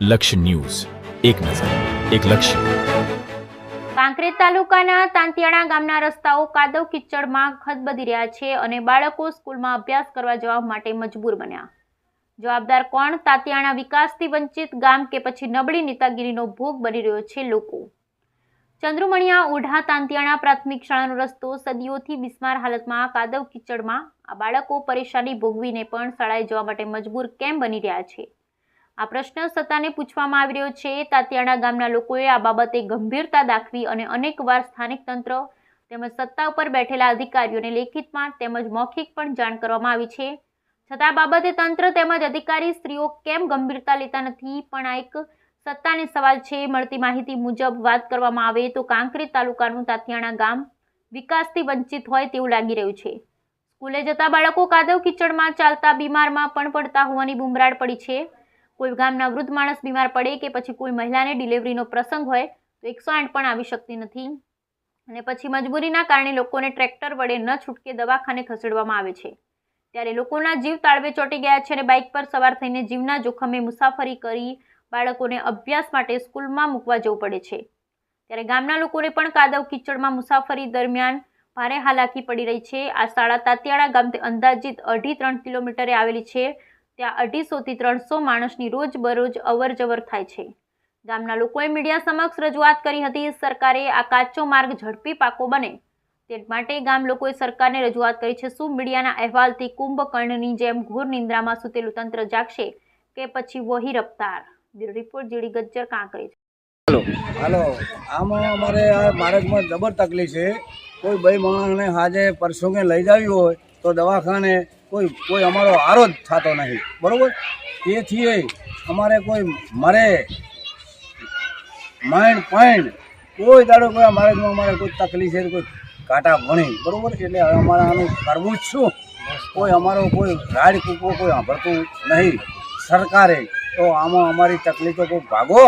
લક્ષ્ય ન્યૂઝ, એક નજર, એક લક્ષ્ય. કાંકરેજ તાલુકાના તાંતિયાણા ગામના રસ્તાઓ કાદવ કિચડમાં ખદબદી રહ્યા છે અને બાળકો સ્કૂલમાં અભ્યાસ કરવા જવા માટે મજબૂર બન્યા. જવાબદાર કોણ? તાંતિયાણા વિકાસથી વંચિત ગામ કે પછી નબળી નેતાગીરીનો ભોગ બની રહ્યો છે લોકો? ચંદ્રુમણિયા ઓઢા તાંતિયાણા પ્રાથમિક શાળાનો રસ્તો સદીઓથી બિસ્માર હાલતમાં કાદવ કિચડમાં આ બાળકો પરેશાની ભોગવીને પણ શાળાએ જવા માટે મજબૂર કેમ બની રહ્યા છે? આ પ્રશ્ન સત્તાને પૂછવામાં આવી રહ્યો છે. તાંતિયાણા ગામના લોકોએ આ બાબતે ગંભીરતા દાખવી અને અનેકવાર સ્થાનિક તંત્ર તેમજ સત્તા ઉપર બેઠેલા અધિકારીઓને લેખિતમાં તેમજ મૌખિક પણ જાણ કરવામાં આવી છે. છતાં આ બાબતે તંત્ર તેમજ અધિકારી શ્રીઓ કેમ ગંભીરતા લેતા નથી? પણ આ એક સત્તાને સવાલ છે. મળતી માહિતી મુજબ વાત કરવામાં આવે તો કાંકરેજ તાલુકાનું તાંતિયાણા ગામ વિકાસથી વંચિત હોય તેવું લાગી રહ્યું છે. સ્કૂલે જતા બાળકો કાદવ કિચડમાં ચાલતા બીમારમાં પણ પડતા હોવાની બુમરાડ પડી છે. કોઈ ગામના વૃદ્ધ માણસ બીમાર પડે કે પછી કોઈ મહિલાને ડિલિવરીનો પ્રસંગ હોય તો 108 પણ આવી શકતી નથી અને પછી મજબૂરીના કારણે લોકોને ટ્રેક્ટર વડે ન છૂટકે દવાખાને ખસેડવામાં આવે છે. ત્યારે લોકોના જીવ તાળવે ચોંટી ગયા છે અને બાઇક પર સવાર થઈને જીવના જોખમે મુસાફરી કરી બાળકોને અભ્યાસ માટે સ્કૂલમાં મૂકવા જવું પડે છે. ત્યારે ગામના લોકોને પણ કાદવ કિચડમાં મુસાફરી દરમિયાન ભારે હાલાકી પડી રહી છે. આ શાળા તાંતિયાણા ગામથી અંદાજિત 2.5-3 કિલોમીટરે આવેલી છે. ત્યાં 250 થી 300 માણસની રોજબરોજ અવર જવર થાય છે. ગામના લોકોએ મીડિયા સમક્ષ રજૂઆત કરી હતી. સરકારે આ કાચો માર્ગ ઝડપી પાકો બને તે માટે ગામ લોકોએ સરકારને રજૂઆત કરી છે. શું મીડિયાના અહેવાલથી કુંભકર્ણની જેમ ઘોર નિંદ્રામાં સૂતેલું તંત્ર જાગશે કે પછી વહી રફતાર? Bureau report GD Gajjar, Kankrej. હાલો, આમાં અમારે આ માર્ગમાં જબર તકલીફ છે. કોઈ ભાઈ માણસને હાજે પરસોંગે લઈ જાવી હોય તો દવાખાને કોઈ અમારો આરો જ થતો નથી, બરાબર? તેથી અમારે કોઈ મરે માઇન્ડ કોઈ દાડો કોઈ માર્ગમાં અમારે કોઈ તકલીફ છે, કોઈ કાંટા ભણી, બરાબર? એટલે હવે અમારે આનું કરવું જ શું? કોઈ અમારો કોઈ રાડ કૂકો કોઈ સાંભળતું નહીં સરકારે. તો આમાં અમારી તકલીફો કોઈ ભાગો